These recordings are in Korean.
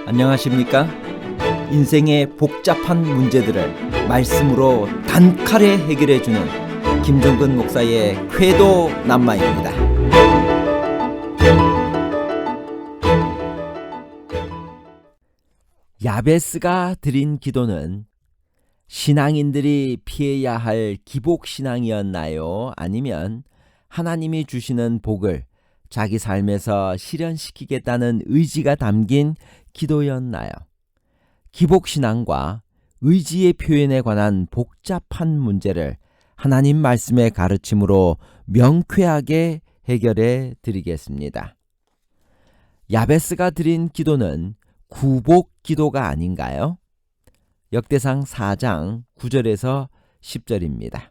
안녕하십니까? 인생의 복잡한 문제들을 말씀으로 단칼에 해결해주는 김종근 목사의 쾌도 남마입니다. 야베스가 드린 기도는 신앙인들이 피해야 할 기복신앙이었나요? 아니면 하나님이 주시는 복을 자기 삶에서 실현시키겠다는 의지가 담긴 기도였나요? 기복신앙과 의지의 표현에 관한 복잡한 문제를 하나님 말씀의 가르침으로 명쾌하게 해결해 드리겠습니다. 야베스가 드린 기도는 구복 기도가 아닌가요? 역대상 4장 9절에서 10절입니다.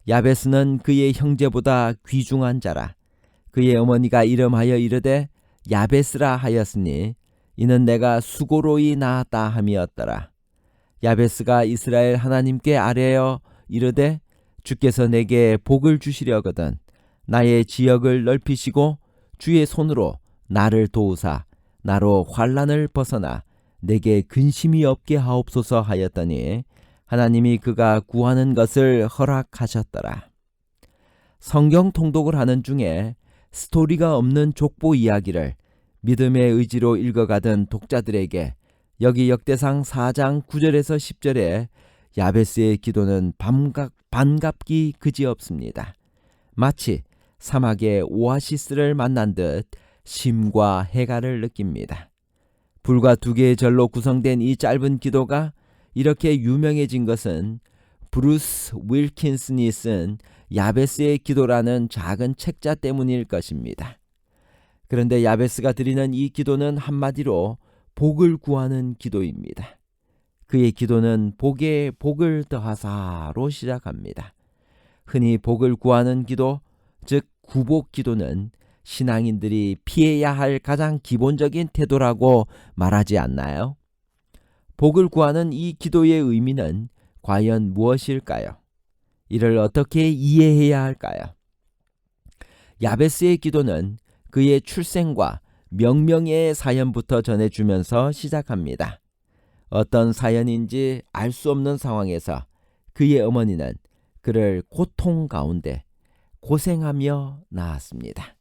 야베스는 그의 형제보다 귀중한 자라. 그의 어머니가 이름하여 이르되 야베스라 하였으니 이는 내가 수고로이 낳았다 함이었더라. 야베스가 이스라엘 하나님께 아뢰어 이르되 주께서 내게 복을 주시려거든 나의 지역을 넓히시고 주의 손으로 나를 도우사 나로 환난을 벗어나 내게 근심이 없게 하옵소서 하였더니 하나님이 그가 구하는 것을 허락하셨더라. 성경 통독을 하는 중에 스토리가 없는 족보 이야기를 믿음의 의지로 읽어가던 독자들에게 여기 역대상 4장 9절에서 10절에 야베스의 기도는 반갑기 그지없습니다. 마치 사막의 오아시스를 만난 듯 심과 해가를 느낍니다. 불과 2개의 절로 구성된 이 짧은 기도가 이렇게 유명해진 것은 브루스 윌킨슨이 쓴 야베스의 기도라는 작은 책자 때문일 것입니다. 그런데 야베스가 드리는 이 기도는 한마디로 복을 구하는 기도입니다. 그의 기도는 복에 복을 더하사로 시작합니다. 흔히 복을 구하는 기도, 즉 구복 기도는 신앙인들이 피해야 할 가장 기본적인 태도라고 말하지 않나요? 복을 구하는 이 기도의 의미는 과연 무엇일까요? 이를 어떻게 이해해야 할까요? 야베스의 기도는 그의 출생과 명명의 사연부터 전해주면서 시작합니다. 어떤 사연인지 알 수 없는 상황에서 그의 어머니는 그를 고통 가운데 고생하며 낳았습니다.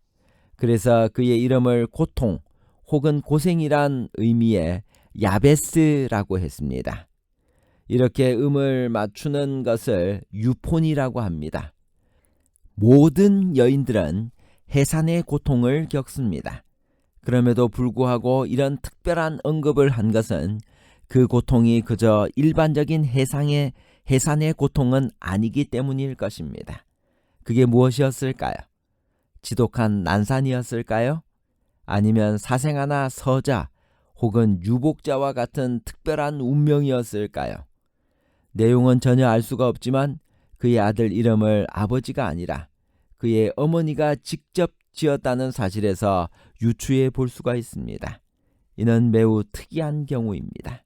그래서 그의 이름을 고통 혹은 고생이란 의미의 야베스라고 했습니다. 이렇게 음을 맞추는 것을 유폰이라고 합니다. 모든 여인들은 해산의 고통을 겪습니다. 그럼에도 불구하고 이런 특별한 언급을 한 것은 그 고통이 그저 일반적인 해산의 고통은 아니기 때문일 것입니다. 그게 무엇이었을까요? 지독한 난산이었을까요? 아니면 사생아나 서자 혹은 유복자와 같은 특별한 운명이었을까요? 내용은 전혀 알 수가 없지만 그의 아들 이름을 아버지가 아니라 그의 어머니가 직접 지었다는 사실에서 유추해 볼 수가 있습니다. 이는 매우 특이한 경우입니다.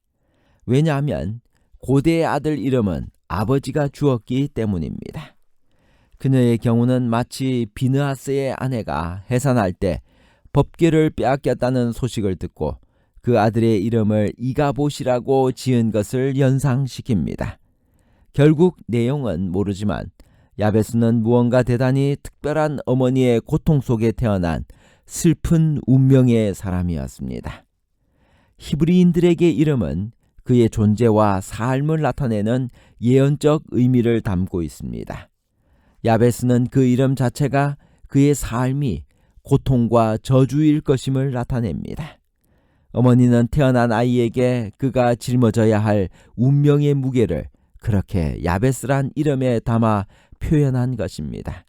왜냐하면 고대의 아들 이름은 아버지가 주었기 때문입니다. 그녀의 경우는 마치 비느하스의 아내가 해산할 때 법궤를 빼앗겼다는 소식을 듣고 그 아들의 이름을 이가봇이라고 지은 것을 연상시킵니다. 결국 내용은 모르지만 야베스는 무언가 대단히 특별한 어머니의 고통 속에 태어난 슬픈 운명의 사람이었습니다. 히브리인들에게 이름은 그의 존재와 삶을 나타내는 예언적 의미를 담고 있습니다. 야베스는 그 이름 자체가 그의 삶이 고통과 저주일 것임을 나타냅니다. 어머니는 태어난 아이에게 그가 짊어져야 할 운명의 무게를 그렇게 야베스란 이름에 담아 표현한 것입니다.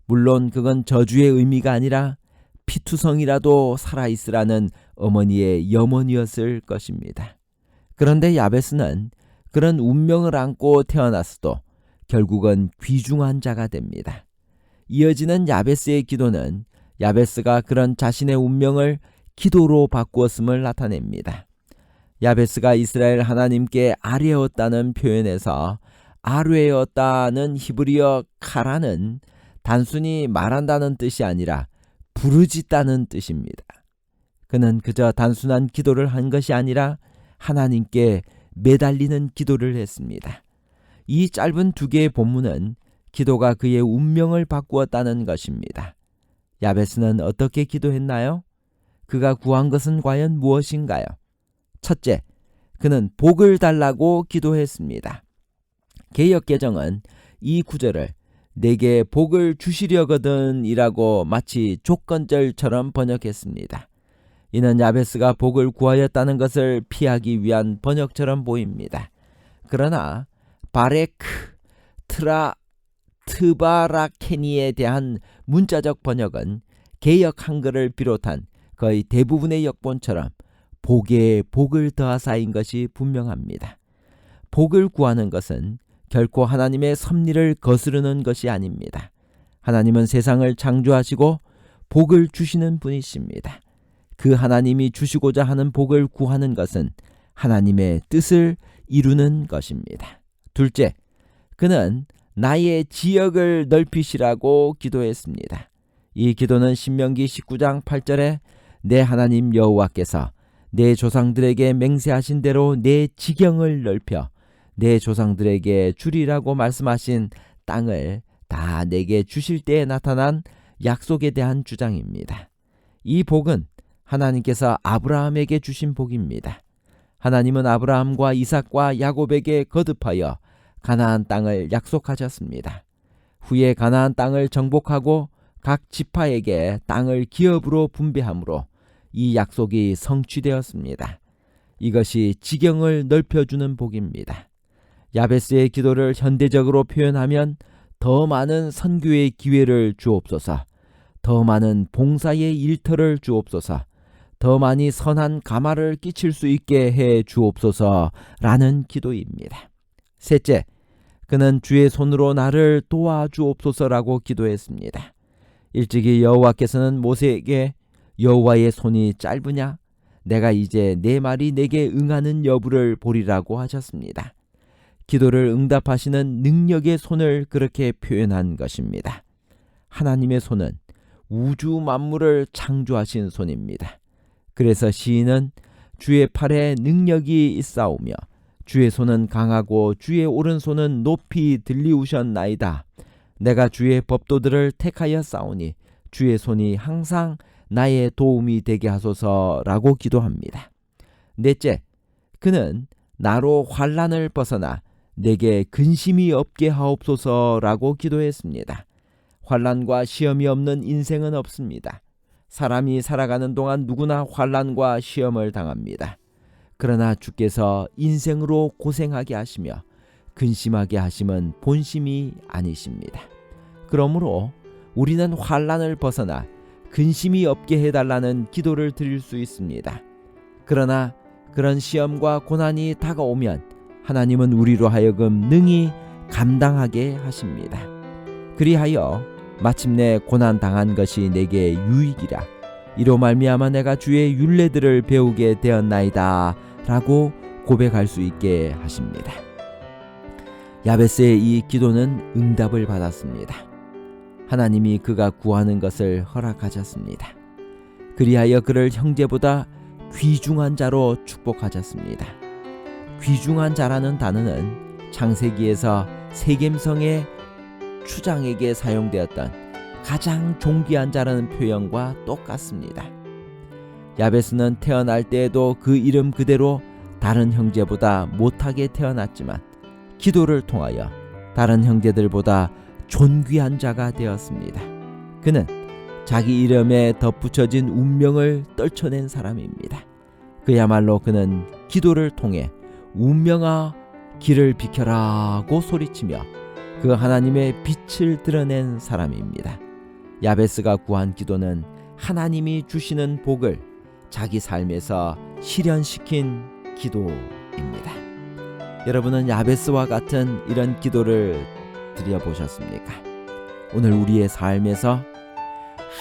물론 그건 저주의 의미가 아니라 피투성이라도 살아있으라는 어머니의 염원이었을 것입니다. 그런데 야베스는 그런 운명을 안고 태어났어도 결국은 귀중한 자가 됩니다. 이어지는 야베스의 기도는 야베스가 그런 자신의 운명을 기도로 바꾸었음을 나타냅니다. 야베스가 이스라엘 하나님께 아뢰었다는 표현에서 아뢰었다는 히브리어 카라는 단순히 말한다는 뜻이 아니라 부르짖다는 뜻입니다. 그는 그저 단순한 기도를 한 것이 아니라 하나님께 매달리는 기도를 했습니다. 이 짧은 2개의 본문은 기도가 그의 운명을 바꾸었다는 것입니다. 야베스는 어떻게 기도했나요? 그가 구한 것은 과연 무엇인가요? 첫째, 그는 복을 달라고 기도했습니다. 개역개정은 이 구절을 내게 복을 주시려거든 이라고 마치 조건절처럼 번역했습니다. 이는 야베스가 복을 구하였다는 것을 피하기 위한 번역처럼 보입니다. 그러나 바레크, 트바라케니에 대한 문자적 번역은 개역 한글을 비롯한 거의 대부분의 역본처럼 복에 복을 더하사인 것이 분명합니다. 복을 구하는 것은 결코 하나님의 섭리를 거스르는 것이 아닙니다. 하나님은 세상을 창조하시고 복을 주시는 분이십니다. 그 하나님이 주시고자 하는 복을 구하는 것은 하나님의 뜻을 이루는 것입니다. 둘째, 그는 나의 지역을 넓히시라고 기도했습니다. 이 기도는 신명기 19장 8절에 내 하나님 여호와께서 내 조상들에게 맹세하신 대로 내 지경을 넓혀 내 조상들에게 주리라고 말씀하신 땅을 다 내게 주실 때에 나타난 약속에 대한 주장입니다. 이 복은 하나님께서 아브라함에게 주신 복입니다. 하나님은 아브라함과 이삭과 야곱에게 거듭하여 가나안 땅을 약속하셨습니다. 후에 가나안 땅을 정복하고 각 지파에게 땅을 기업으로 분배함으로 이 약속이 성취되었습니다. 이것이 지경을 넓혀주는 복입니다. 야베스의 기도를 현대적으로 표현하면 더 많은 선교의 기회를 주옵소서, 더 많은 봉사의 일터를 주옵소서, 더 많이 선한 가마를 끼칠 수 있게 해 주옵소서라는 기도입니다. 셋째, 그는 주의 손으로 나를 도와주옵소서라고 기도했습니다. 일찍이 여호와께서는 모세에게 여호와의 손이 짧으냐? 내가 이제 내 말이 내게 응하는 여부를 보리라고 하셨습니다. 기도를 응답하시는 능력의 손을 그렇게 표현한 것입니다. 하나님의 손은 우주 만물을 창조하신 손입니다. 그래서 시인은 주의 팔에 능력이 있사오며 주의 손은 강하고 주의 오른손은 높이 들리우셨나이다. 내가 주의 법도들을 택하여 싸우니 주의 손이 항상 나의 도움이 되게 하소서라고 기도합니다. 넷째, 그는 나로 환난을 벗어나 내게 근심이 없게 하옵소서라고 기도했습니다. 환난과 시험이 없는 인생은 없습니다. 사람이 살아가는 동안 누구나 환난과 시험을 당합니다. 그러나 주께서 인생으로 고생하게 하시며 근심하게 하심은 본심이 아니십니다. 그러므로 우리는 환난을 벗어나 근심이 없게 해달라는 기도를 드릴 수 있습니다. 그러나 그런 시험과 고난이 다가오면 하나님은 우리로 하여금 능히 감당하게 하십니다. 그리하여 마침내 고난 당한 것이 내게 유익이라 이로 말미암아 내가 주의 율례들을 배우게 되었나이다 라고 고백할 수 있게 하십니다. 야베스의 이 기도는 응답을 받았습니다. 하나님이 그가 구하는 것을 허락하셨습니다. 그리하여 그를 형제보다 귀중한 자로 축복하셨습니다. 귀중한 자라는 단어는 창세기에서 세겜성의 추장에게 사용되었던 가장 존귀한 자라는 표현과 똑같습니다. 야베스는 태어날 때에도 그 이름 그대로 다른 형제보다 못하게 태어났지만 기도를 통하여 다른 형제들보다 존귀한 자가 되었습니다. 그는 자기 이름에 덧붙여진 운명을 떨쳐낸 사람입니다. 그야말로 그는 기도를 통해 운명아 길을 비켜라고 소리치며 그 하나님의 빛을 드러낸 사람입니다. 야베스가 구한 기도는 하나님이 주시는 복을 자기 삶에서 실현시킨 기도입니다. 여러분은 야베스와 같은 이런 기도를 드려보셨습니까? 오늘 우리의 삶에서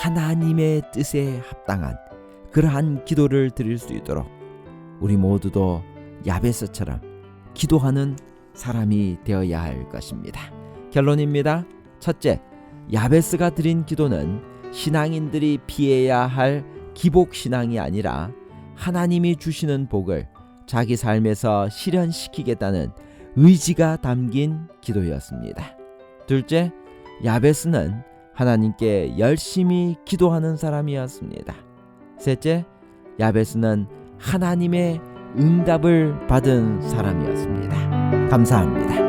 하나님의 뜻에 합당한 그러한 기도를 드릴 수 있도록 우리 모두도 야베스처럼 기도하는 사람이 되어야 할 것입니다. 결론입니다. 첫째, 야베스가 드린 기도는 신앙인들이 피해야 할 기복신앙이 아니라 하나님이 주시는 복을 자기 삶에서 실현시키겠다는 의지가 담긴 기도였습니다. 둘째, 야베스는 하나님께 열심히 기도하는 사람이었습니다. 셋째, 야베스는 하나님의 응답을 받은 사람이었습니다. 감사합니다.